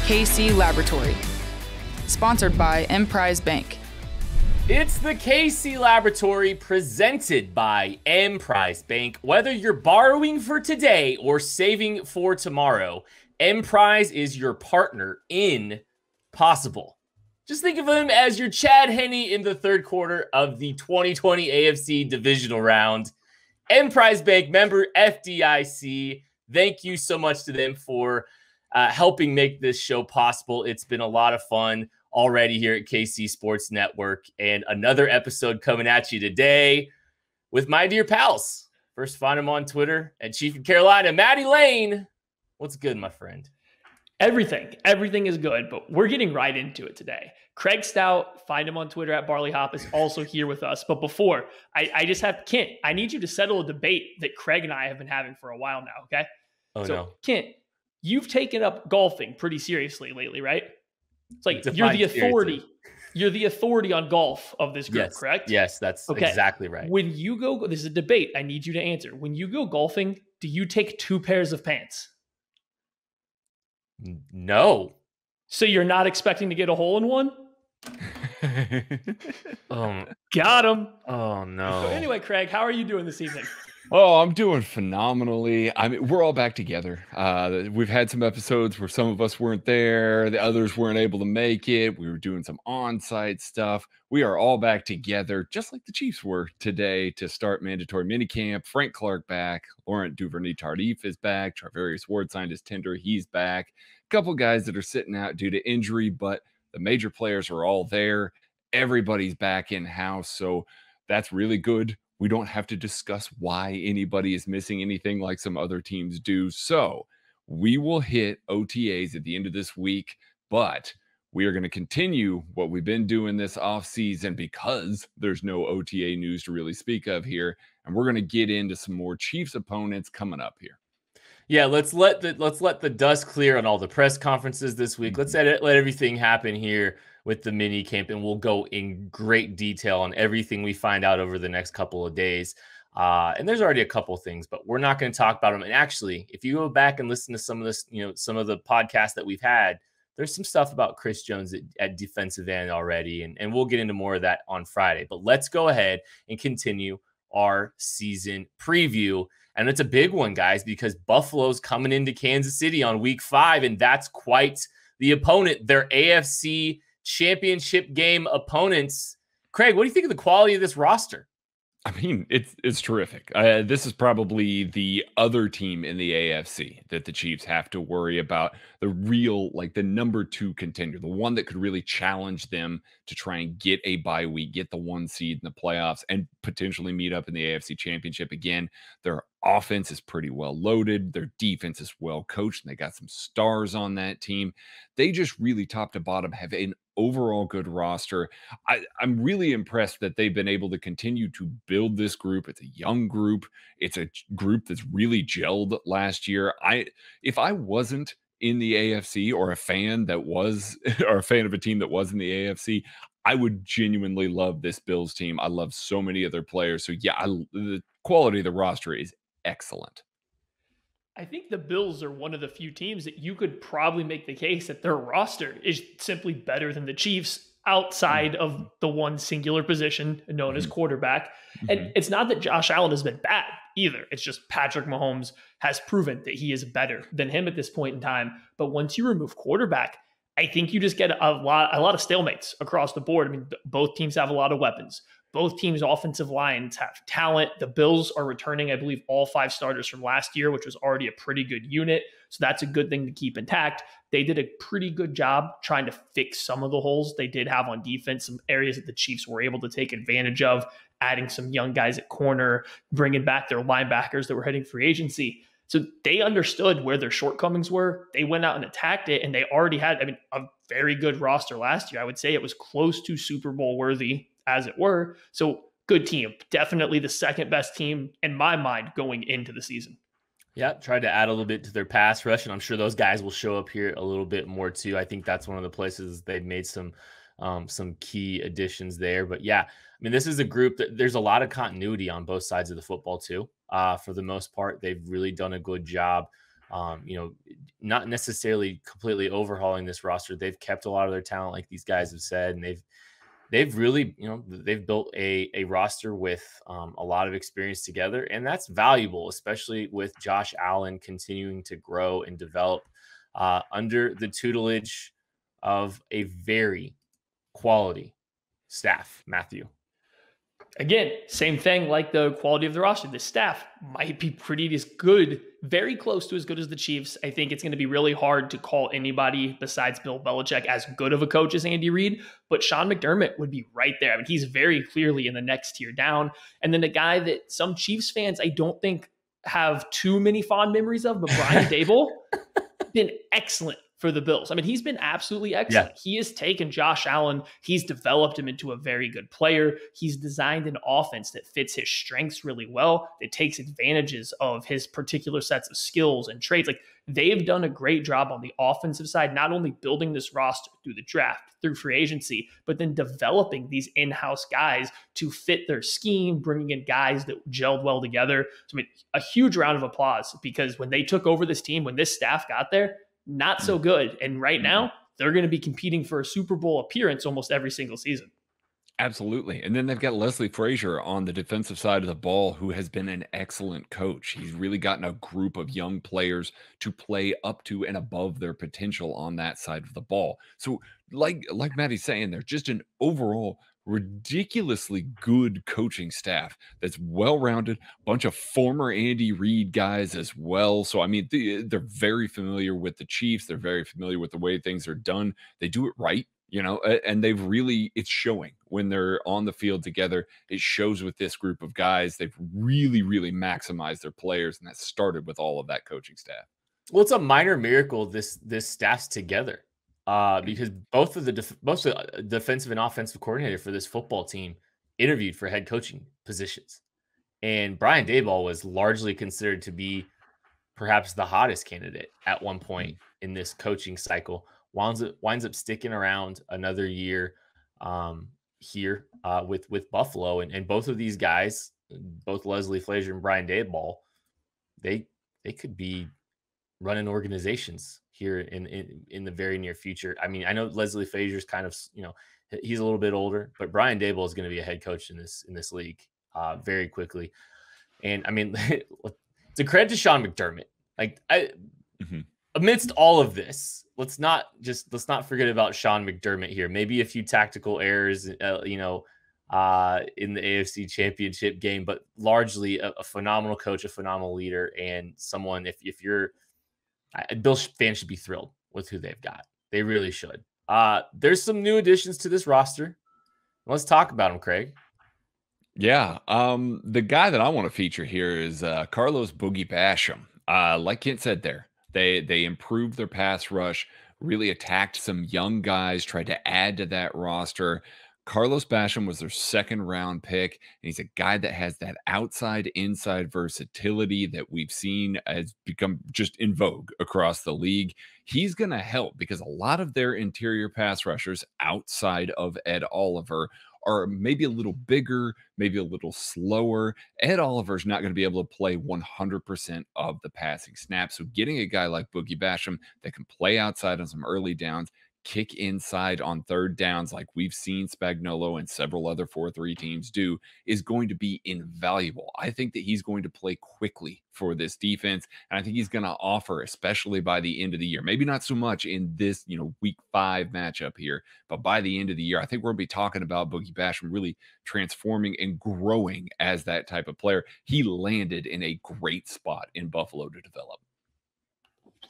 KC Laboratory. Sponsored by Emprise Bank. It's the KC Laboratory presented by Emprise Bank. Whether you're borrowing for today or saving for tomorrow, Emprise is your partner in possible. Just think of him as your Chad Henne in the third quarter of the 2020 AFC divisional round. Emprise Bank, member FDIC. Thank you so much to them for helping make this show possible. It's been a lot of fun already here at KC Sports Network, and another episode coming at you today with my dear pals. First, find him on Twitter at Chief in Carolina. Maddie Lane, what's good, my friend? Everything is good, but we're getting right into it today. Craig Stout, find him on Twitter at Barley Hop, is also here with us. But before, I just have Kent. I need you to settle a debate that Craig and I have been having for a while now. Okay. So, Kent, you've taken up golfing pretty seriously lately, right? It's like you're the authority. Seriously. You're the authority on golf of this group, correct? Yes, that's exactly right. When you go, this is a debate. I need you to answer. When you go golfing, do you take 2 pairs of pants? No. So you're not expecting to get a hole in one? Got him. Oh, no. So anyway, Craig, how are you doing this evening? Oh, I'm doing phenomenally. I mean, we're all back together. We've had some episodes where some of us weren't there. The others weren't able to make it. We were doing some on-site stuff. We are all back together, just like the Chiefs were today to start mandatory minicamp. Frank Clark back. Laurent Duvernay-Tardif is back. Charvarius Ward signed his tender. He's back. A couple guys that are sitting out due to injury, but the major players are all there. Everybody's back in-house, so that's really good. We don't have to discuss why anybody is missing anything like some other teams do. So we will hit OTAs at the end of this week, but we are going to continue what we've been doing this offseason because there's no OTA news to really speak of here. And we're going to get into some more Chiefs opponents coming up here. Yeah, let's let the dust clear on all the press conferences this week. Let's let everything happen here with the mini camp, and we'll go in great detail on everything we find out over the next couple of days. And there's already a couple of things, but we're not going to talk about them. And actually, if you go back and listen to some of this, some of the podcasts that we've had, there's some stuff about Chris Jones at defensive end already, and we'll get into more of that on Friday. But let's go ahead and continue our season preview. And it's a big one, guys, because Buffalo's coming into Kansas City on week 5, and that's quite the opponent. Their AFC championship game opponents. Craig, what do you think of the quality of this roster? I mean, it's terrific. This is probably the other team in the AFC that the Chiefs have to worry about. The real, the number 2 contender, the one that could really challenge them to try and get a bye week, get the 1 seed in the playoffs, and potentially meet up in the AFC championship again. Their offense is pretty well loaded. Their defense is well coached, and they got some stars on that team. They just really, top to bottom, have an overall good roster. I'm really impressed that they've been able to continue to build this group. It's a young group. It's a group that's really gelled last year. If I wasn't in the AFC or a fan that was, or a fan of a team that was in the AFC, I would genuinely love this Bills team. I love so many of their players. So yeah, the quality of the roster is excellent. I think the Bills are one of the few teams that you could probably make the case that their roster is simply better than the Chiefs outside of the one singular position known as quarterback. And it's not that Josh Allen has been bad either. It's just Patrick Mahomes has proven that he is better than him at this point in time. But once you remove quarterback, I think you just get a lot of stalemates across the board. I mean, both teams have a lot of weapons. Both teams' offensive lines have talent. The Bills are returning, I believe, all 5 starters from last year, which was already a pretty good unit. So that's a good thing to keep intact. They did a pretty good job trying to fix some of the holes they did have on defense, some areas that the Chiefs were able to take advantage of, adding some young guys at corner, bringing back their linebackers that were hitting free agency. So they understood where their shortcomings were. They went out and attacked it, and they already had, a very good roster last year. I would say it was close to Super Bowl worthy, as it were. So good team. Definitely the second best team in my mind going into the season. Yeah, tried to add a little bit to their pass rush, and I'm sure those guys will show up here a little bit more too. I think that's one of the places they've made some key additions there. But yeah, this is a group that there's a lot of continuity on both sides of the football too. For the most part, they've really done a good job Not necessarily completely overhauling this roster. They've kept a lot of their talent, like these guys have said, and they've really, they've built a roster with a lot of experience together, and that's valuable, especially with Josh Allen continuing to grow and develop under the tutelage of a very quality staff. Matthew. Again, same thing like the quality of the roster. The staff might be pretty as good, very close to as good as the Chiefs. I think it's going to be really hard to call anybody besides Bill Belichick as good of a coach as Andy Reid, but Sean McDermott would be right there. I mean, he's very clearly in the next tier down. And then a guy that some Chiefs fans, I don't think have too many fond memories of, but Brian Daboll, been excellent for the Bills. I mean, he's been absolutely excellent. Yeah. He has taken Josh Allen. He's developed him into a very good player. He's designed an offense that fits his strengths really well. It takes advantages of his particular sets of skills and traits. Like, they've done a great job on the offensive side, not only building this roster through the draft, through free agency, but then developing these in-house guys to fit their scheme, bringing in guys that gelled well together. So, I mean, a huge round of applause, because when they took over this team, when this staff got there, not so good. And right now, they're going to be competing for a Super Bowl appearance almost every single season. Absolutely. And then they've got Leslie Frazier on the defensive side of the ball, who has been an excellent coach. He's really gotten a group of young players to play up to and above their potential on that side of the ball. So like Maddie's saying, they're just an overall ridiculously good coaching staff that's well-rounded, bunch of former Andy Reid guys as well. So, I mean, they're very familiar with the Chiefs. They're very familiar with the way things are done. They do it right, and it's showing when they're on the field together. It shows with this group of guys. They've really, really maximized their players, and that started with all of that coaching staff. Well, it's a minor miracle this staff's together. Because both the defensive and offensive coordinator for this football team interviewed for head coaching positions. And Brian Daboll was largely considered to be perhaps the hottest candidate at one point in this coaching cycle. Winds up sticking around another year here with Buffalo. And both of these guys, both Leslie Frazier and Brian Daboll, they could be running organizations here in the very near future. I mean, I know Leslie Frazier's kind of, he's a little bit older, but Brian Daboll is going to be a head coach in this league very quickly. And I mean, it's a credit to Sean McDermott. Like, amidst all of this, let's not forget about Sean McDermott here. Maybe a few tactical errors, in the AFC Championship game, but largely a phenomenal coach, a phenomenal leader, and someone, if you're Bills fans should be thrilled with who they've got. They really should. There's some new additions to this roster. Let's talk about them, Craig. Yeah. The guy that I want to feature here is Carlos Boogie Basham. Like Kent said there, they improved their pass rush, really attacked some young guys, tried to add to that roster. Carlos Basham was their second-round pick, and he's a guy that has that outside-inside versatility that we've seen has become just in vogue across the league. He's going to help because a lot of their interior pass rushers outside of Ed Oliver are maybe a little bigger, maybe a little slower. Ed Oliver's not going to be able to play 100% of the passing snaps. So getting a guy like Boogie Basham that can play outside on some early downs, kick inside on third downs like we've seen Spagnuolo and several other 4-3 teams do is going to be invaluable. I think that he's going to play quickly for this defense, and I think he's going to offer, especially by the end of the year. Maybe not so much in this, week 5 matchup here, but by the end of the year, I think we're going to be talking about Boogie Basham really transforming and growing as that type of player. He landed in a great spot in Buffalo to develop.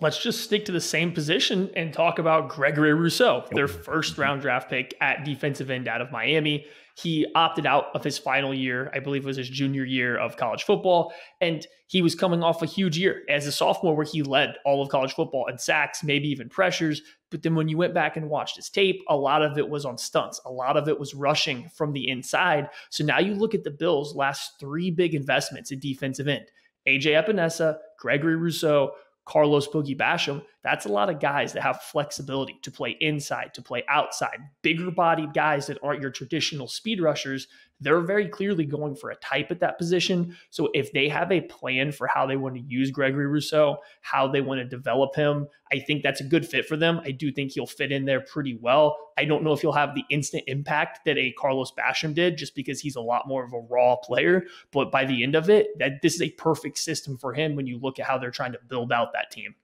Let's just stick to the same position and talk about Gregory Rousseau, their first-round draft pick at defensive end out of Miami. He opted out of his final year, I believe it was his junior year of college football, and he was coming off a huge year as a sophomore where he led all of college football in sacks, maybe even pressures. But then when you went back and watched his tape, a lot of it was on stunts. A lot of it was rushing from the inside. So now you look at the Bills' last 3 big investments at defensive end: AJ Epinesa, Gregory Rousseau, Carlos Boogie Basham. That's a lot of guys that have flexibility to play inside, to play outside, bigger bodied guys that aren't your traditional speed rushers. They're very clearly going for a type at that position. So if they have a plan for how they want to use Gregory Rousseau, how they want to develop him, I think that's a good fit for them. I do think he'll fit in there pretty well. I don't know if he'll have the instant impact that a Carlos Basham did, just because he's a lot more of a raw player. But by the end of it, this is a perfect system for him when you look at how they're trying to build out that team.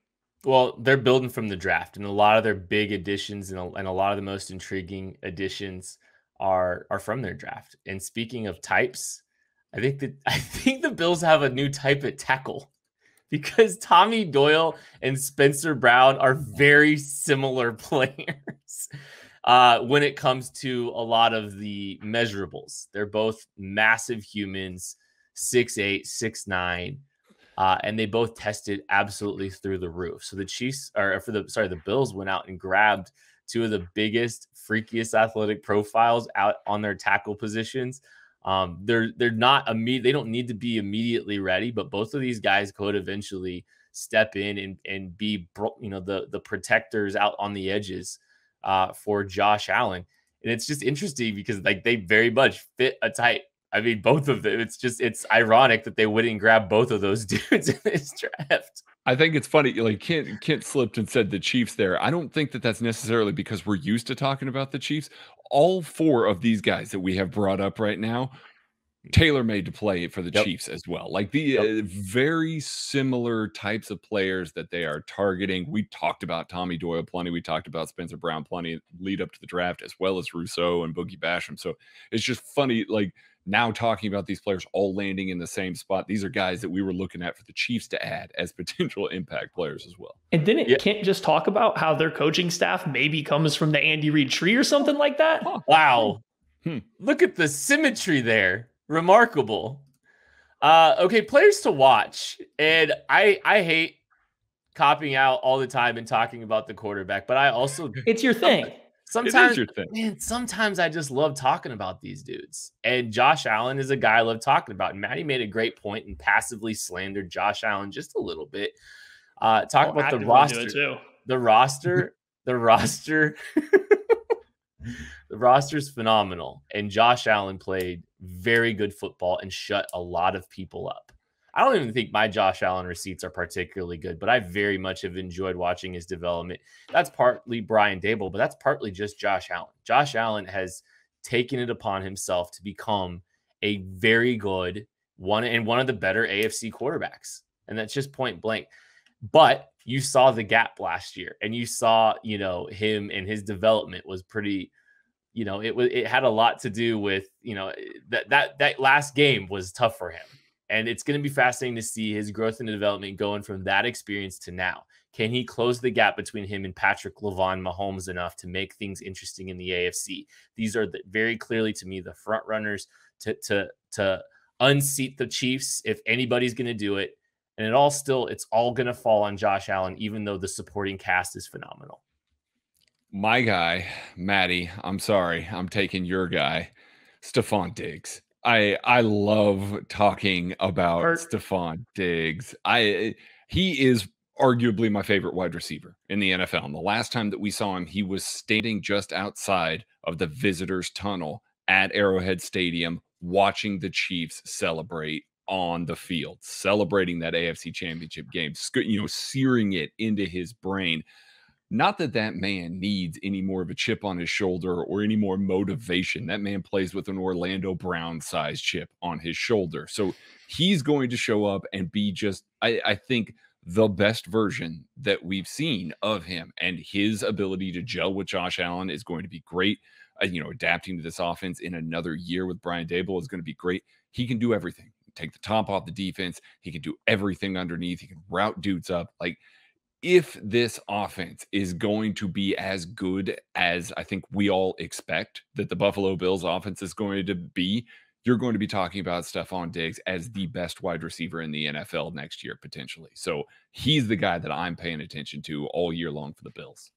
Well, they're building from the draft, and a lot of their big additions and a lot of the most intriguing additions are from their draft. And speaking of types, I think the Bills have a new type at tackle, because Tommy Doyle and Spencer Brown are very similar players when it comes to a lot of the measurables. They're both massive humans, 6'8", 6'9". And they both tested absolutely through the roof. So the Bills went out and grabbed two of the biggest, freakiest athletic profiles out on their tackle positions. They're not they don't need to be immediately ready, but both of these guys could eventually step in and be, the protectors out on the edges for Josh Allen. And it's just interesting because they very much fit a type. I mean, both of them. It's ironic that they wouldn't grab both of those dudes in this draft. I think it's funny. Like Kent slipped and said the Chiefs there. I don't think that that's necessarily because we're used to talking about the Chiefs. All four of these guys that we have brought up right now, tailor-made to play for the Chiefs as well. Like the very similar types of players that they are targeting. We talked about Tommy Doyle plenty. We talked about Spencer Brown plenty lead up to the draft, as well as Rousseau and Boogie Basham. So it's just funny, like, now talking about these players all landing in the same spot. These are guys that we were looking at for the Chiefs to add as potential impact players as well. And then it can't just talk about how their coaching staff maybe comes from the Andy Reid tree or something like that. Huh. Wow. Look at the symmetry there. Remarkable. Okay, players to watch. And I hate copying out all the time and talking about the quarterback, but I also... It's your thing. Sometimes, man, sometimes I just love talking about these dudes. And Josh Allen is a guy I love talking about. And Maddie made a great point and passively slandered Josh Allen just a little bit. Talk about the roster. The roster. The roster's phenomenal. And Josh Allen played very good football and shut a lot of people up. I don't even think my Josh Allen receipts are particularly good, but I very much have enjoyed watching his development. That's partly Brian Daboll, but that's partly just Josh Allen. Josh Allen has taken it upon himself to become a very good one of the better AFC quarterbacks. And that's just point blank. But you saw the gap last year, and you saw, him and his development was pretty, it had a lot to do with, that last game was tough for him. And it's going to be fascinating to see his growth and development going from that experience to now. Can he close the gap between him and Patrick Mahomes enough to make things interesting in the AFC? These are very clearly, to me, the front runners to unseat the Chiefs if anybody's going to do it. And it's all going to fall on Josh Allen, even though the supporting cast is phenomenal. My guy, Maddie, I'm sorry, I'm taking your guy, Stephon Diggs. I love talking about Stephon Diggs. He is arguably my favorite wide receiver in the NFL. And the last time that we saw him, he was standing just outside of the visitors' tunnel at Arrowhead Stadium, watching the Chiefs celebrate on the field, celebrating that AFC Championship game, searing it into his brain. Not that man needs any more of a chip on his shoulder or any more motivation. That man plays with an Orlando Brown-sized chip on his shoulder. So he's going to show up and be just, I think, the best version that we've seen of him. And his ability to gel with Josh Allen is going to be great. Adapting to this offense in another year with Brian Daboll is going to be great. He can do everything. Take the top off the defense. He can do everything underneath. He can route dudes up. Like, if this offense is going to be as good as I think we all expect that the Buffalo Bills offense is going to be, you're going to be talking about Stephon Diggs as the best wide receiver in the NFL next year, potentially. So he's the guy that I'm paying attention to all year long for the Bills.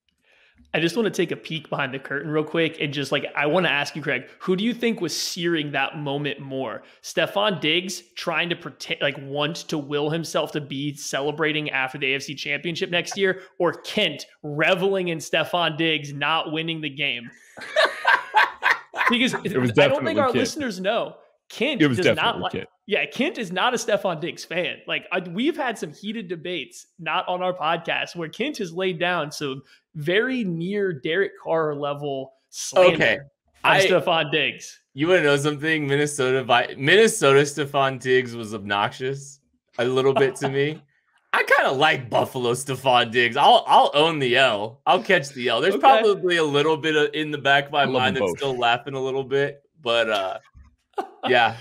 I just want to take a peek behind the curtain real quick and just I want to ask you, Craig, who do you think was searing that moment more? Stefon Diggs trying to pretend, want to will himself to be celebrating after the AFC Championship next year, or Kent reveling in Stefon Diggs not winning the game? Because I don't think our Kent. Listeners know. Kent does not like. Kent. Yeah, Kent is not a Stefon Diggs fan. We've had some heated debates, not on our podcast, where Kent has laid down some very near Derek Carr level slander on Stefon Diggs. You want to know something? Minnesota Stefon Diggs was obnoxious a little bit to me. I kind of like Buffalo Stefon Diggs. I'll own the L. I'll catch the L. There's probably a little bit in the back of my mind that's still laughing a little bit, but yeah.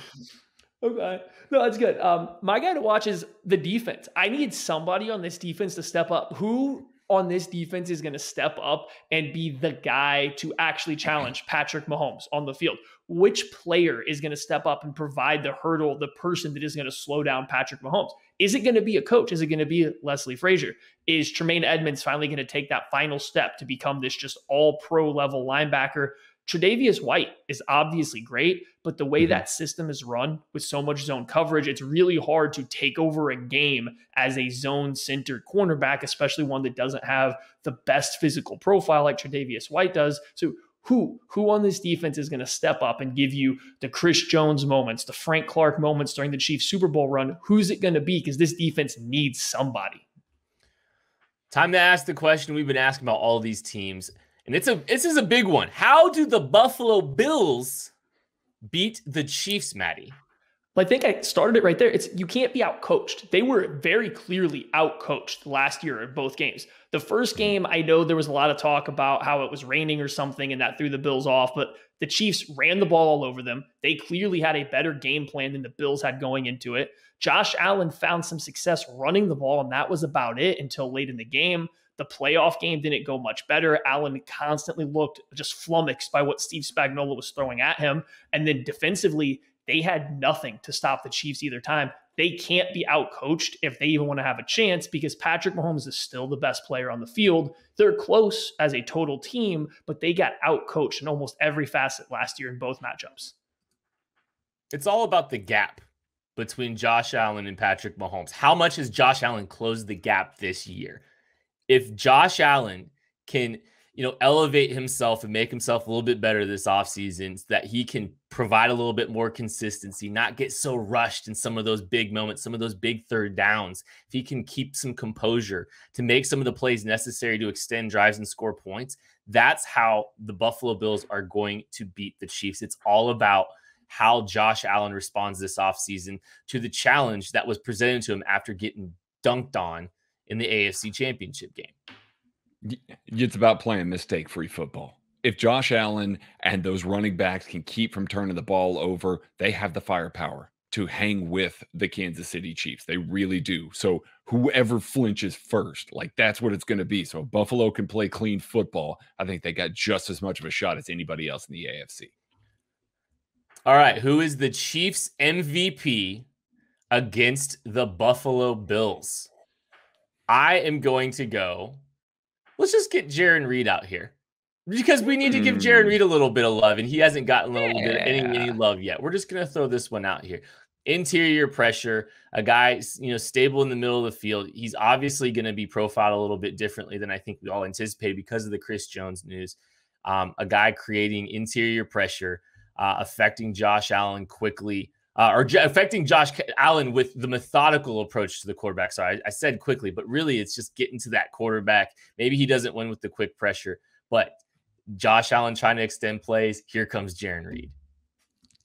Okay. No, that's good. My guy to watch is the defense. I need somebody on this defense to step up. Who on this defense is going to step up and be the guy to actually challenge Patrick Mahomes on the field? Which player is going to step up and provide the hurdle, the person that is going to slow down Patrick Mahomes? Is it going to be a coach? Is it going to be Leslie Frazier? Is Tremaine Edmonds finally going to take that final step to become this just all-pro level linebacker? Tre'Davious White is obviously great, but the way that system is run with so much zone coverage, it's really hard to take over a game as a zone-centered cornerback, especially one that doesn't have the best physical profile like Tre'Davious White does. So who on this defense is going to step up and give you the Chris Jones moments, the Frank Clark moments during the Chiefs Super Bowl run? Who's it going to be? Because this defense needs somebody. Time to ask the question we've been asking about all these teams. And this is a big one. How do the Buffalo Bills beat the Chiefs, Maddie? Well, I think I started it right there. You can't be outcoached. They were very clearly outcoached last year in both games. The first game, I know there was a lot of talk about how it was raining or something, and that threw the Bills off, but the Chiefs ran the ball all over them. They clearly had a better game plan than the Bills had going into it. Josh Allen found some success running the ball, and that was about it until late in the game. The playoff game didn't go much better. Allen constantly looked just flummoxed by what Steve Spagnuolo was throwing at him. And then defensively, they had nothing to stop the Chiefs either time. They can't be outcoached if they even want to have a chance, because Patrick Mahomes is still the best player on the field. They're close as a total team, but they got outcoached in almost every facet last year in both matchups. It's all about the gap between Josh Allen and Patrick Mahomes. How much has Josh Allen closed the gap this year? If Josh Allen can, elevate himself and make himself a little bit better this offseason so that he can provide a little bit more consistency, not get so rushed in some of those big moments, some of those big third downs, if he can keep some composure to make some of the plays necessary to extend drives and score points, that's how the Buffalo Bills are going to beat the Chiefs. It's all about how Josh Allen responds this offseason to the challenge that was presented to him after getting dunked on in the AFC Championship game. It's about playing mistake-free football. If Josh Allen and those running backs can keep from turning the ball over, they have the firepower to hang with the Kansas City Chiefs. They really do. So whoever flinches first, that's what it's going to be. So if Buffalo can play clean football, I think they got just as much of a shot as anybody else in the AFC. All right. Who is the Chiefs MVP against the Buffalo Bills? I am going to go. Let's just get Jarran Reed out here, because we need to give Jarran Reed a little bit of love, and he hasn't gotten a little bit of any love yet. We're just going to throw this one out here. Interior pressure, a guy, stable in the middle of the field. He's obviously going to be profiled a little bit differently than I think we all anticipated because of the Chris Jones news. A guy creating interior pressure, affecting Josh Allen quickly. Affecting Josh Allen with the methodical approach to the quarterback. So I said quickly, but really it's just getting to that quarterback. Maybe he doesn't win with the quick pressure, but Josh Allen trying to extend plays. Here comes Jarran Reed.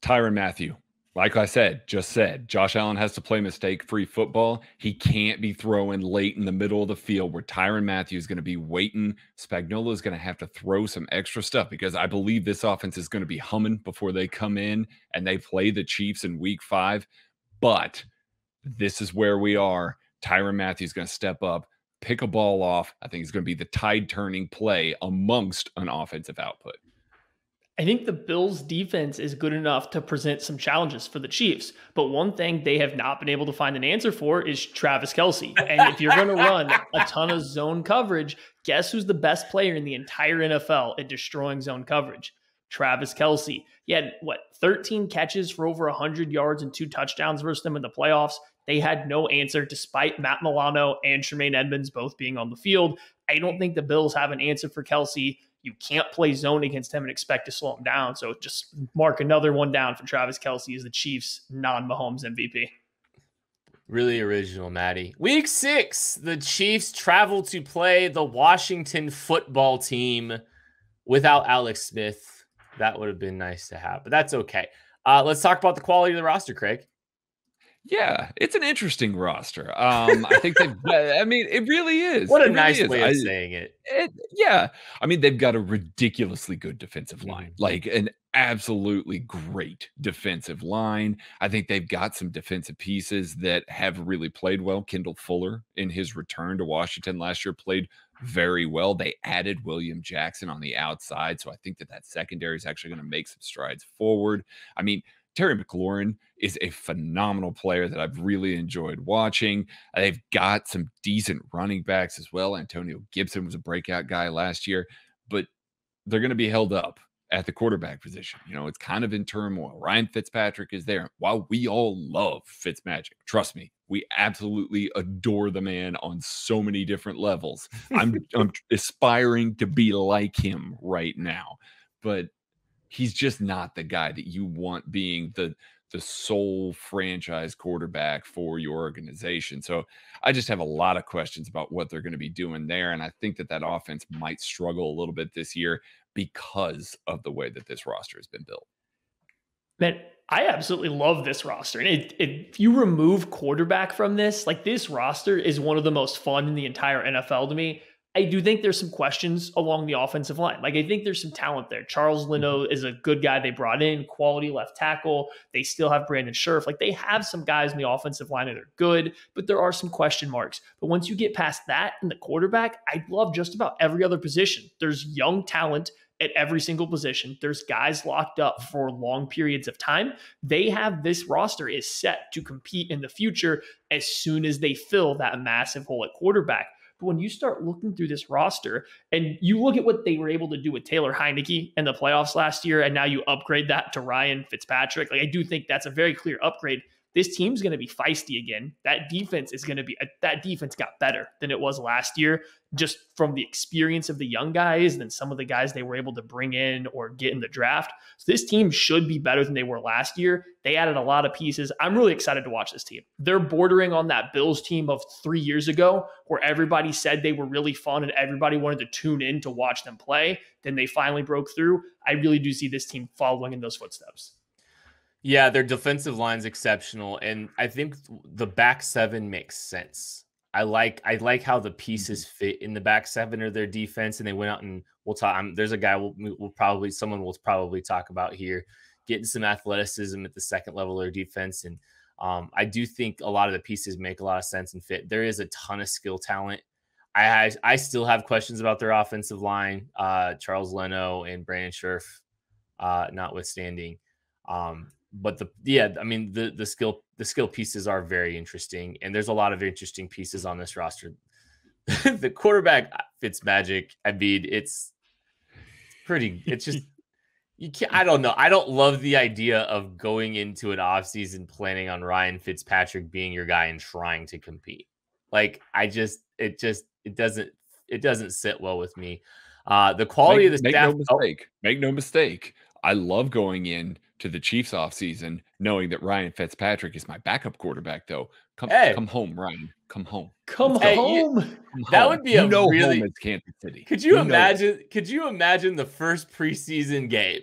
Tyrann Mathieu. Like I just said, Josh Allen has to play mistake-free football. He can't be throwing late in the middle of the field where Tyrann Mathieu is going to be waiting. Spagnuolo is going to have to throw some extra stuff, because I believe this offense is going to be humming before they come in and they play the Chiefs in week 5. But this is where we are. Tyrann Mathieu is going to step up, pick a ball off. I think it's going to be the tide-turning play amongst an offensive output. I think the Bills defense is good enough to present some challenges for the Chiefs. But one thing they have not been able to find an answer for is Travis Kelce. And if you're going to run a ton of zone coverage, guess who's the best player in the entire NFL at destroying zone coverage? Travis Kelce. He had, 13 catches for over 100 yards and 2 touchdowns versus them in the playoffs. They had no answer despite Matt Milano and Tremaine Edmonds both being on the field. I don't think the Bills have an answer for Kelce. You can't play zone against him and expect to slow him down. So just mark another one down for Travis Kelce as the Chiefs' non-Mahomes MVP. Really original, Maddie. Week 6, the Chiefs travel to play the Washington football team without Alex Smith. That would have been nice to have, but that's okay. Let's talk about the quality of the roster, Craig. Yeah, it's an interesting roster. I think I mean, it really is. What a It nice really way of saying it. Yeah. I mean, they've got a ridiculously good defensive line, Mhm. like an absolutely great defensive line. I think they've got some defensive pieces that have really played well. Kendall Fuller, in his return to Washington last year, played very well. They added William Jackson on the outside. So I think that secondary is actually going to make some strides forward. I mean, Terry McLaurin is a phenomenal player that I've really enjoyed watching. They've got some decent running backs as well. Antonio Gibson was a breakout guy last year, but they're going to be held up at the quarterback position. You know, it's kind of in turmoil. Ryan Fitzpatrick is there. While we all love Fitzmagic, trust me, we absolutely adore the man on so many different levels. I'm aspiring to be like him right now, but he's just not the guy that you want being the sole franchise quarterback for your organization. So I just have a lot of questions about what they're going to be doing there. And I think that offense might struggle a little bit this year because of the way that this roster has been built. Man, I absolutely love this roster. And if you remove quarterback from this, like this roster is one of the most fun in the entire NFL to me. I do think there's some questions along the offensive line. Like, I think there's some talent there. Charles Leno is a good guy they brought in, quality left tackle. They still have Brandon Scherf. Like, they have some guys in the offensive line that are good, but there are some question marks. But once you get past that and the quarterback, I love just about every other position. There's young talent at every single position. There's guys locked up for long periods of time. They have this roster is set to compete in the future as soon as they fill that massive hole at quarterback. But when you start looking through this roster and you look at what they were able to do with Taylor Heineke in the playoffs last year, and now you upgrade that to Ryan Fitzpatrick, like I do think that's a very clear upgrade. This team's going to be feisty again. That defense got better than it was last year, just from the experience of the young guys and some of the guys they were able to bring in or get in the draft. So this team should be better than they were last year. They added a lot of pieces. I'm really excited to watch this team. They're bordering on that Bills team of 3 years ago where everybody said they were really fun and everybody wanted to tune in to watch them play. Then they finally broke through. I really do see this team following in those footsteps. Yeah, their defensive line's exceptional, and I think the back seven makes sense. I like how the pieces fit in the back seven of their defense, and they went out and we'll talk. There's a guy someone will probably talk about here, getting some athleticism at the second level of their defense, and I do think a lot of the pieces make a lot of sense and fit. There is a ton of skill talent. I still have questions about their offensive line, Charles Leno and Brandon Scherf, notwithstanding. But the skill pieces are very interesting, and there's a lot of interesting pieces on this roster. The quarterback Fitzmagic, I mean, it's just you can't. I don't know. I don't love the idea of going into an offseason planning on Ryan Fitzpatrick being your guy and trying to compete. Like it doesn't sit well with me. The quality of the staff. Make no mistake. I love going in to the Chiefs offseason knowing that Ryan Fitzpatrick is my backup quarterback, though. Come home, Ryan. Come home. Come home. That would be really home is Kansas City. Could you imagine the first preseason game?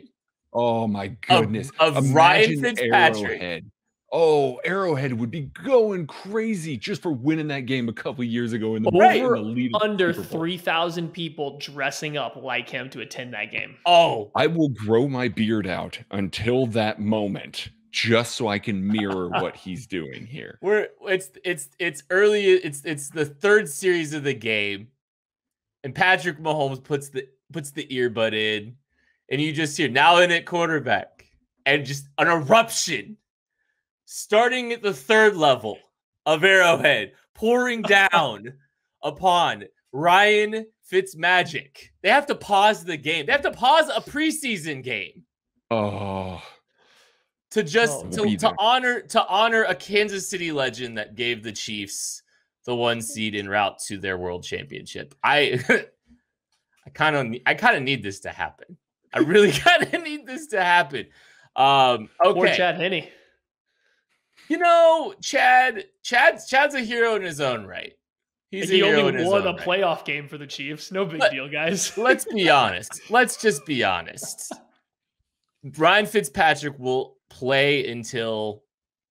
Oh my goodness. Of Ryan Fitzpatrick. Arrowhead. Oh, Arrowhead would be going crazy just for winning that game a couple years ago in the lead under 3,000 people dressing up like him to attend that game. Oh, I will grow my beard out until that moment just so I can mirror what he's doing here. It's early. It's the third series of the game, and Patrick Mahomes puts the earbud in. and you just hear now in at quarterback, and just an eruption starting at the third level of Arrowhead, pouring down upon Ryan Fitzmagic. They have to pause the game. They have to pause a preseason game. Oh. To honor a Kansas City legend that gave the Chiefs the 1 seed en route to their world championship. I kind of need this to happen. I really kind of need this to happen. Okay. Poor Chad Henne. You know, Chad's a hero in his own right. He only won a playoff game for the Chiefs. No big deal, guys. Let's be honest. Let's just be honest. Ryan Fitzpatrick will play until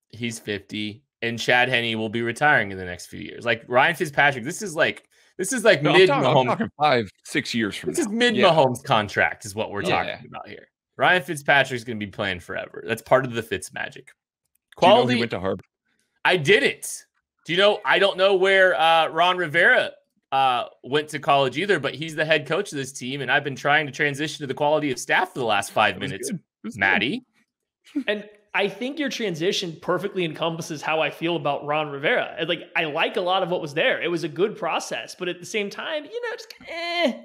he's 50, and Chad Henne will be retiring in the next few years. Like Ryan Fitzpatrick, this is like mid Mahomes. 5-6 years from now. This is mid Mahomes contract is what we're talking about here. Ryan Fitzpatrick's going to be playing forever. That's part of the Fitz magic. Quality. Do you know he went to Harvard? I didn't. Do you know? I don't know where Ron Rivera went to college either, but he's the head coach of this team, and I've been trying to transition to the quality of staff for the last 5 minutes. Maddie. And I think your transition perfectly encompasses how I feel about Ron Rivera. I like a lot of what was there. It was a good process, but at the same time, just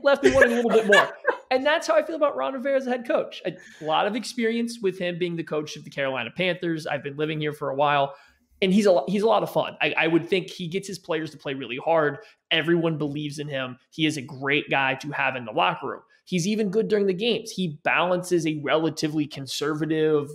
left me wanting a little bit more. And that's how I feel about Ron Rivera as a head coach. A lot of experience with him being the coach of the Carolina Panthers. I've been living here for a while, and he's a lot of fun. I would think he gets his players to play really hard. Everyone believes in him. He is a great guy to have in the locker room. He's even good during the games. He balances a relatively conservative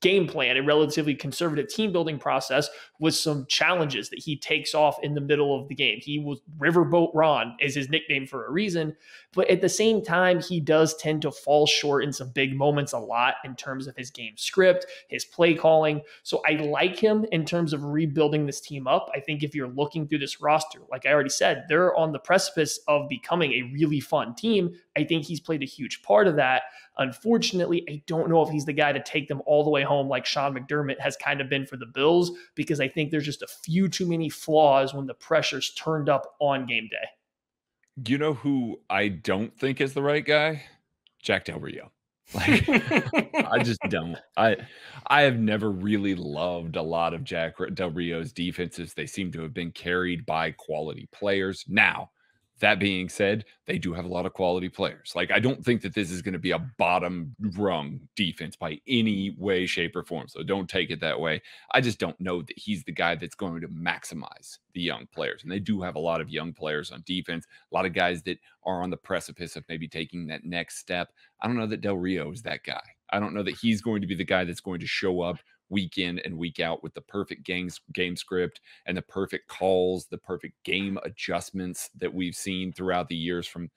game plan, a relatively conservative team building process with some challenges that he takes off in the middle of the game. He was Riverboat Ron is his nickname for a reason, but at the same time, he does tend to fall short in some big moments a lot in terms of his game script, his play calling. So I like him in terms of rebuilding this team up. I think if you're looking through this roster, like I already said, they're on the precipice of becoming a really fun team. I think he's played a huge part of that. Unfortunately, I don't know if he's the guy to take them all the way home like Sean McDermott has kind of been for the Bills, because I think there's just a few too many flaws when the pressure's turned up on game day. You know who I don't think is the right guy? Jack Del Rio. I just don't. I have never really loved a lot of Jack Del Rio's defenses. They seem to have been carried by quality players. Now, that being said, they do have a lot of quality players. I don't think that this is going to be a bottom rung defense by any way, shape, or form. So don't take it that way. I just don't know that he's the guy that's going to maximize the young players. And they do have a lot of young players on defense, a lot of guys that are on the precipice of maybe taking that next step. I don't know that Del Rio is that guy. I don't know that he's going to be the guy that's going to show up week in and week out with the perfect game script and the perfect calls, the perfect game adjustments that we've seen throughout the years from,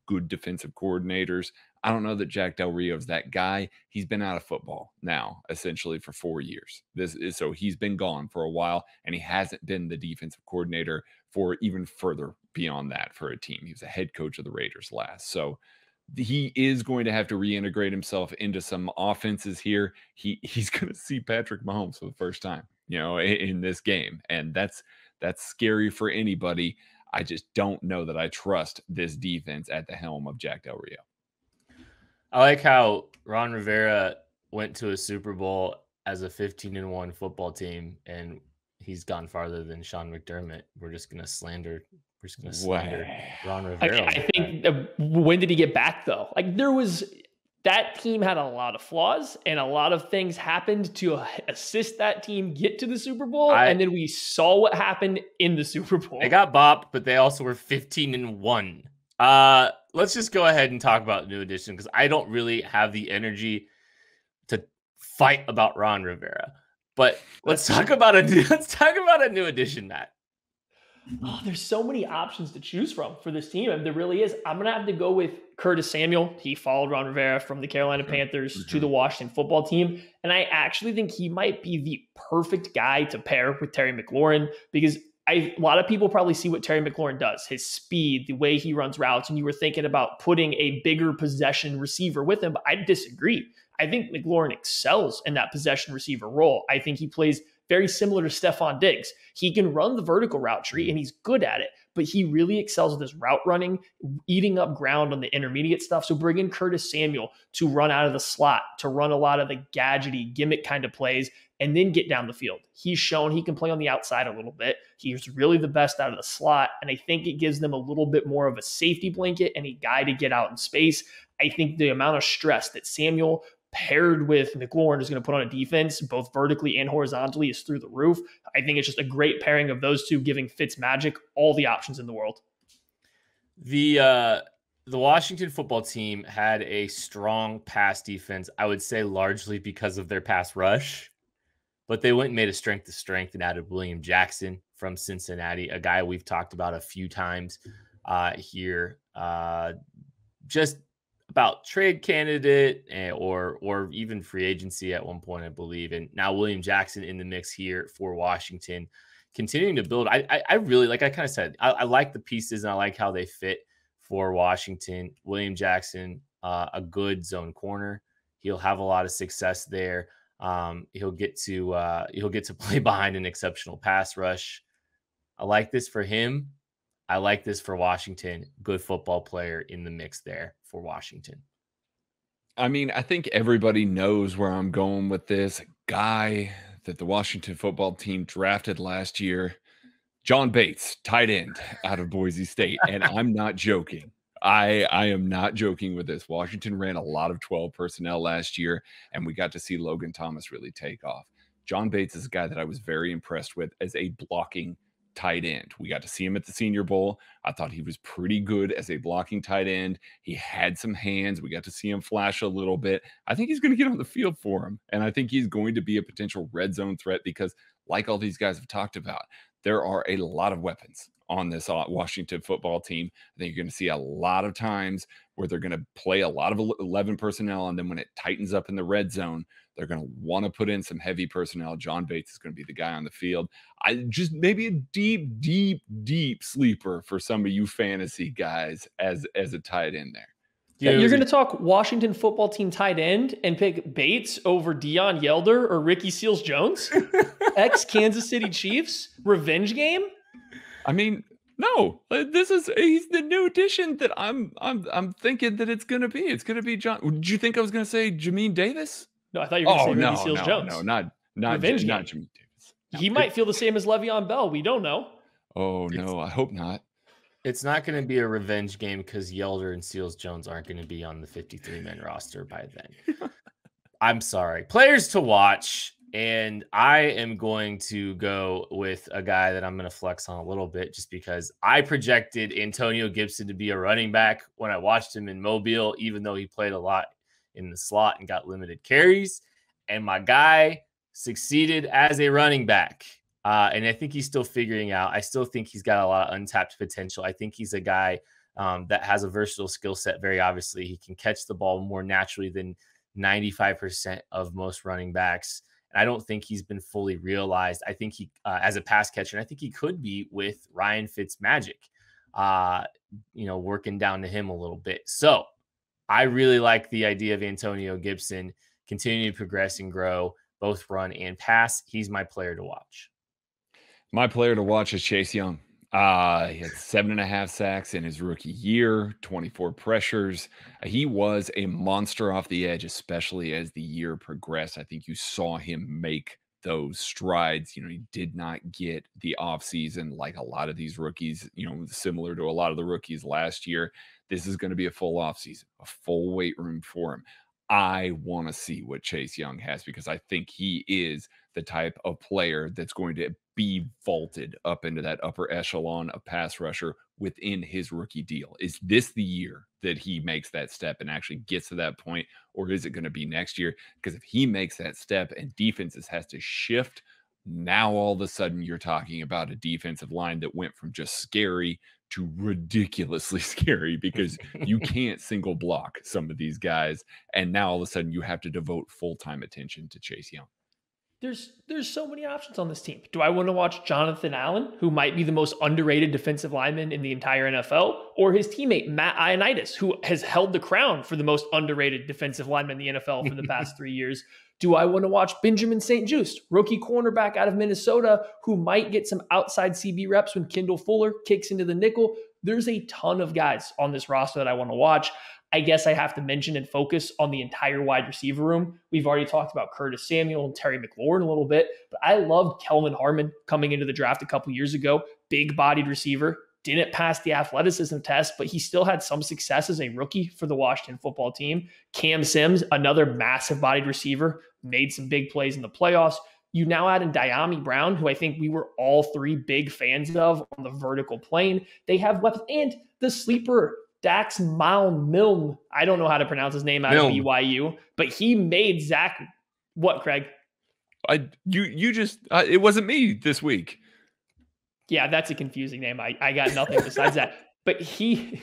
good defensive coordinators. I don't know that Jack Del Rio is that guy. He's been out of football now, essentially for 4 years. So he's been gone for a while, and he hasn't been the defensive coordinator for even further beyond that for a team. He was a head coach of the Raiders last. So he is going to have to reintegrate himself into some offenses here. He's going to see Patrick Mahomes for the first time, in this game. And that's scary for anybody. I just don't know that I trust this defense at the helm of Jack Del Rio. I like how Ron Rivera went to a Super Bowl as a 15-1 football team, and he's gone farther than Sean McDermott. We're just going to slander Ron Rivera. I think when did he get back though? That team had a lot of flaws, and a lot of things happened to assist that team get to the Super Bowl. And then we saw what happened in the Super Bowl. They got bopped, but they also were 15-1. Let's just go ahead and talk about New Edition, because I don't really have the energy to fight about Ron Rivera. But let's talk about a New Edition, Matt. Oh, there's so many options to choose from for this team. And there really is. I'm going to have to go with Curtis Samuel. He followed Ron Rivera from the Carolina Panthers to the Washington football team. And I actually think he might be the perfect guy to pair with Terry McLaurin, because a lot of people probably see what Terry McLaurin does, his speed, the way he runs routes. And you were thinking about putting a bigger possession receiver with him, but I disagree. I think McLaurin excels in that possession receiver role. I think he plays very similar to Stephon Diggs. He can run the vertical route tree, and he's good at it, but he really excels with his route running, eating up ground on the intermediate stuff. So bring in Curtis Samuel to run out of the slot, to run a lot of the gadgety gimmick kind of plays, and then get down the field. He's shown he can play on the outside a little bit. He's really the best out of the slot, and I think it gives them a little bit more of a safety blanket and a guy to get out in space. I think the amount of stress that Samuel paired with McLaurin is going to put on a defense, both vertically and horizontally, is through the roof. I think it's just a great pairing of those two, giving Fitzmagic all the options in the world. The Washington football team had a strong pass defense, I would say largely because of their pass rush, but they went and made a strength to strength and added William Jackson from Cincinnati, a guy we've talked about a few times here. Just about trade candidate or even free agency at one point, I believe. And now William Jackson in the mix here for Washington, continuing to build. I really, like I kind of said, I like the pieces and I like how they fit for Washington. William Jackson, a good zone corner. He'll have a lot of success there. He'll get to play behind an exceptional pass rush. I like this for him. I like this for Washington. Good football player in the mix there for Washington. I mean, I think everybody knows where I'm going with this. Guy that the Washington football team drafted last year, John Bates, tight end out of Boise State. And I'm not joking. I am not joking with this. Washington ran a lot of 12 personnel last year, and we got to see Logan Thomas really take off. John Bates is a guy that I was very impressed with as a blocking tight end. We got to see him at the Senior Bowl. I thought he was pretty good as a blocking tight end. He had some hands. We got to see him flash a little bit. I think he's going to get on the field for him. And I think he's going to be a potential red zone threat because, like all these guys have talked about, there are a lot of weapons on this Washington football team. I think you're going to see a lot of times where they're going to play a lot of 11 personnel. And then when it tightens up in the red zone, they're going to want to put in some heavy personnel. John Bates is going to be the guy on the field. I just maybe a deep sleeper for some of you fantasy guys as a tight end there. Yeah, you're going to talk Washington football team tight end and pick Bates over Deion Yelder or Ricky Seals-Jones? Ex-Kansas City Chiefs? Revenge game? I mean, no. He's the new addition that I'm thinking that it's going to be. It's going to be John. Did you think I was going to say Jamin Davis? No, I thought you were going to say Ricky Seals-Jones. No, not Jamin Davis. No, he might feel the same as Le'Veon Bell. We don't know. Oh, no, I hope not. It's not going to be a revenge game because Yelder and Seals-Jones aren't going to be on the 53-man roster by then. I'm sorry. Players to watch, and I am going to go with a guy that I'm going to flex on a little bit just because I projected Antonio Gibson to be a running back when I watched him in Mobile, even though he played a lot in the slot and got limited carries. And my guy succeeded as a running back. And I think he's still figuring out. I still think he's got a lot of untapped potential. I think he's a guy that has a versatile skill set. Very obviously, he can catch the ball more naturally than 95% of most running backs. And I don't think he's been fully realized. I think he, as a pass catcher, and I think he could be with Ryan Fitzmagic, working down to him a little bit. So I really like the idea of Antonio Gibson continuing to progress and grow, both run and pass. He's my player to watch. My player to watch is Chase Young. He had 7.5 sacks in his rookie year, 24 pressures. He was a monster off the edge, especially as the year progressed. I think you saw him make those strides. He did not get the offseason like a lot of these rookies, similar to a lot of the rookies last year. This is going to be a full offseason, a full weight room for him. I want to see what Chase Young has because I think he is the type of player that's going to be vaulted up into that upper echelon of pass rusher within his rookie deal. Is this the year that he makes that step and actually gets to that point, or is it going to be next year? Because if he makes that step and defenses has to shift, now all of a sudden you're talking about a defensive line that went from just scary to ridiculously scary because you can't single block some of these guys. And now all of a sudden you have to devote full-time attention to Chase Young. There's so many options on this team. Do I want to watch Jonathan Allen, who might be the most underrated defensive lineman in the entire NFL, or his teammate Matt Ioannidis, who has held the crown for the most underrated defensive lineman in the NFL for the past 3 years? Do I want to watch Benjamin St-Juste, rookie cornerback out of Minnesota, who might get some outside CB reps when Kendall Fuller kicks into the nickel? There's a ton of guys on this roster that I want to watch. I guess I have to mention and focus on the entire wide receiver room. We've already talked about Curtis Samuel and Terry McLaurin a little bit, but I loved Kelvin Harmon coming into the draft a couple years ago. Big-bodied receiver. Didn't pass the athleticism test, but he still had some success as a rookie for the Washington football team. Cam Sims, another massive-bodied receiver, made some big plays in the playoffs. You now add in Diami Brown, who I think we were all three big fans of on the vertical plane. They have weapons. And the sleeper, Dax Milne. I don't know how to pronounce his name out of BYU, but he made Zach. What, Craig? It wasn't me this week. Yeah, that's a confusing name. I got nothing besides that. But he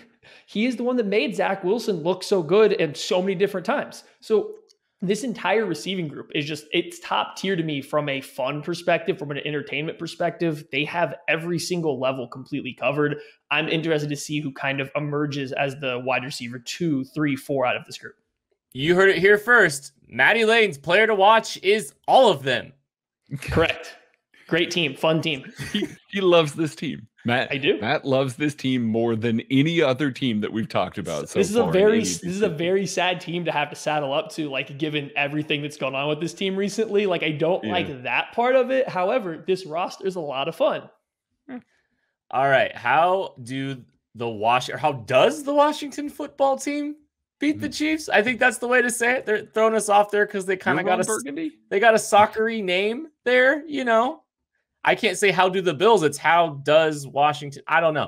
is the one that made Zach Wilson look so good at so many different times. So this entire receiving group is it's top tier to me from a fun perspective, from an entertainment perspective. They have every single level completely covered. I'm interested to see who kind of emerges as the wide receiver 2, 3, 4 out of this group. You heard it here first. Matty Lane's player to watch is all of them. Correct. Great team, fun team. He loves this team. Matt, I do. Matt loves this team more than any other team that we've talked about so this far. This is a very sad team to have to saddle up to, like, given everything that's gone on with this team recently. Like, I don't like that part of it. However, this roster is a lot of fun. All right. How does the Washington football team beat the Chiefs? I think that's the way to say it. They're throwing us off there because they kind of got a soccer-y name there, you know. I can't say how do the Bills. It's how does Washington. I don't know.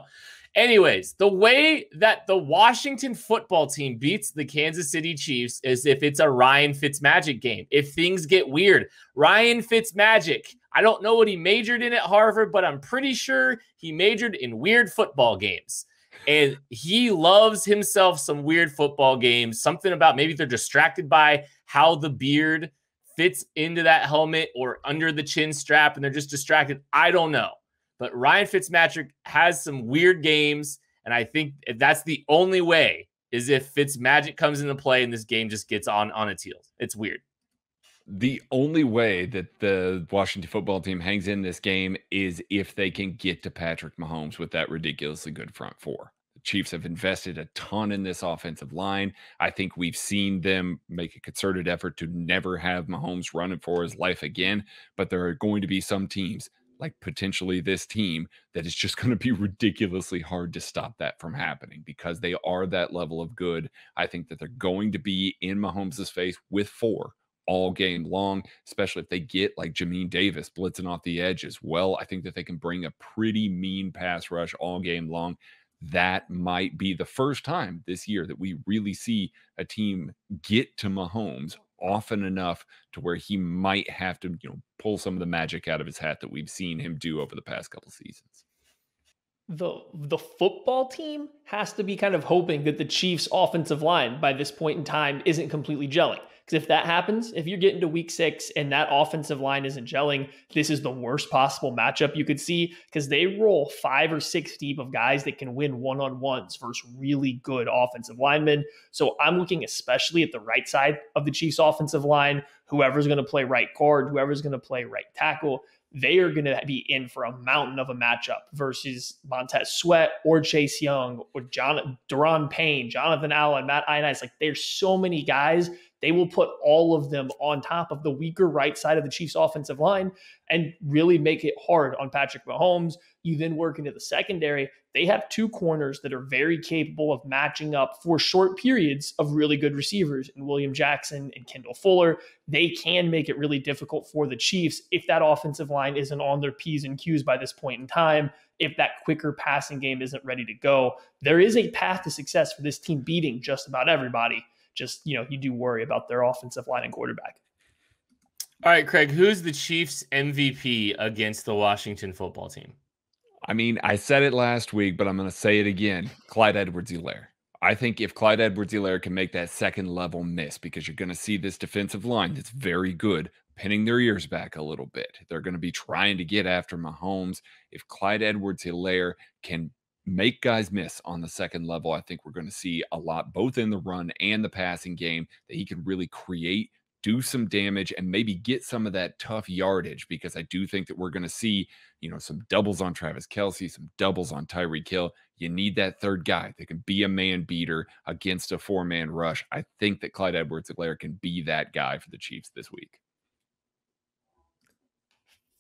Anyways, the way that the Washington football team beats the Kansas City Chiefs is if it's a Ryan Fitzmagic game. If things get weird, Ryan Fitzmagic. I don't know what he majored in at Harvard, but I'm pretty sure he majored in weird football games. And he loves himself some weird football games. Something about maybe they're distracted by how the beard fits into that helmet or under the chin strap, and they're just distracted. I don't know. But Ryan Fitzmagic has some weird games, and I think that's the only way is if Fitzmagic comes into play and this game just gets on its heels. It's weird. The only way that the Washington football team hangs in this game is if they can get to Patrick Mahomes with that ridiculously good front four. The Chiefs have invested a ton in this offensive line. I think we've seen them make a concerted effort to never have Mahomes running for his life again, but there are going to be some teams, like potentially this team, that is just going to be ridiculously hard to stop that from happening because they are that level of good. I think that they're going to be in Mahomes' face with 4 all game long, especially if they get like Jamin Davis blitzing off the edge as well. I think that they can bring a pretty mean pass rush all game long. That might be the first time this year that we really see a team get to Mahomes often enough to where he might have to, pull some of the magic out of his hat that we've seen him do over the past couple seasons. The football team has to be kind of hoping that the Chiefs' offensive line by this point in time isn't completely gelling. Because if that happens, if you're getting to week 6 and that offensive line isn't gelling, this is the worst possible matchup you could see because they roll 5 or 6 deep of guys that can win one-on-ones versus really good offensive linemen. So I'm looking especially at the right side of the Chiefs' offensive line, whoever's going to play right guard, whoever's going to play right tackle. They are going to be in for a mountain of a matchup versus Montez Sweat or Chase Young or Daron Payne, Jonathan Allen, Matt Ioannidis. Like, there's so many guys. They will put all of them on top of the weaker right side of the Chiefs offensive line and really make it hard on Patrick Mahomes. You then work into the secondary. They have 2 corners that are very capable of matching up for short periods of really good receivers in William Jackson and Kendall Fuller. They can make it really difficult for the Chiefs if that offensive line isn't on their P's and Q's by this point in time. If that quicker passing game isn't ready to go, there is a path to success for this team beating just about everybody. Just, you do worry about their offensive line and quarterback. All right, Craig, who's the Chiefs MVP against the Washington football team? I mean, I said it last week, but I'm going to say it again. Clyde Edwards-Helaire. I think if Clyde Edwards-Helaire can make that second level miss, because you're going to see this defensive line that's very good, pinning their ears back a little bit. They're going to be trying to get after Mahomes. If Clyde Edwards-Helaire can make guys miss on the second level, I think we're going to see a lot, both in the run and the passing game, that he can really create do some damage and maybe get some of that tough yardage, because I do think that we're going to see, some doubles on Travis Kelce, some doubles on Tyreek Hill. You need that third guy that can be a man beater against a 4-man rush. I think that Clyde Edwards-Helaire can be that guy for the Chiefs this week.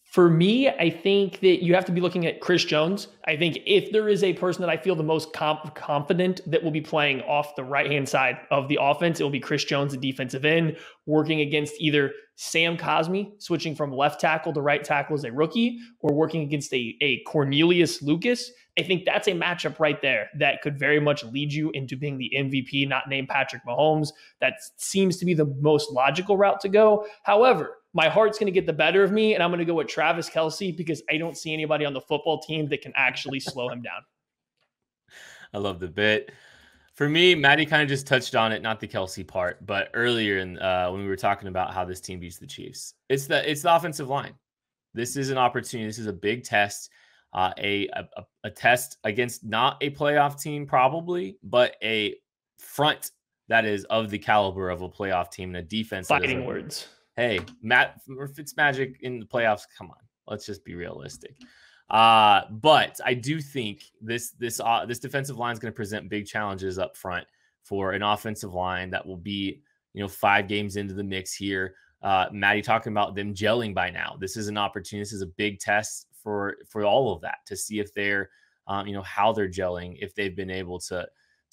For me, I think that you have to be looking at Chris Jones. I think if there is a person that I feel the most confident that will be playing off the right-hand side of the offense, it will be Chris Jones, the defensive end, working against either Sam Cosmi, switching from left tackle to right tackle as a rookie, or working against a Cornelius Lucas. I think that's a matchup right there that could very much lead you into being the MVP, not named Patrick Mahomes. That seems to be the most logical route to go. However, my heart's going to get the better of me, and I'm going to go with Travis Kelce because I don't see anybody on the football team that can actually slow him down. I love the bit. For me, Maddie kind of just touched on it, not the Kelce part, but earlier when we were talking about how this team beats the Chiefs, it's the offensive line. This is an opportunity. This is a big test, a test against not a playoff team probably, but a front that is of the caliber of a playoff team and a defense. Fighting words. Hey, Matt Fitzmagic in the playoffs. Come on, let's just be realistic. But I do think this defensive line is going to present big challenges up front for an offensive line that will be, 5 games into the mix here. Maddie talking about them gelling by now. This is an opportunity. This is a big test for all of that, to see if they're, how they're gelling, if they've been able to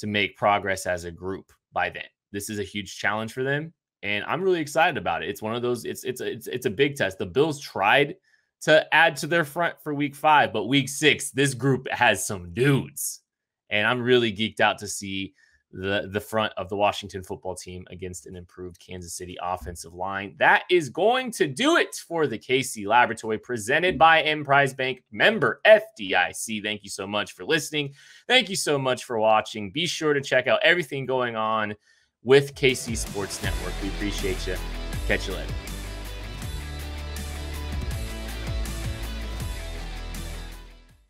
make progress as a group by then. This is a huge challenge for them. And I'm really excited about it. It's one of those, it's a big test. The Bills tried to add to their front for week 5, but week 6, this group has some dudes. And I'm really geeked out to see the front of the Washington football team against an improved Kansas City offensive line. That is going to do it for the KC Laboratory, presented by Emprise Bank, member FDIC. Thank you so much for listening. Thank you so much for watching. Be sure to check out everything going on with KC Sports Network. We appreciate you. Catch you later.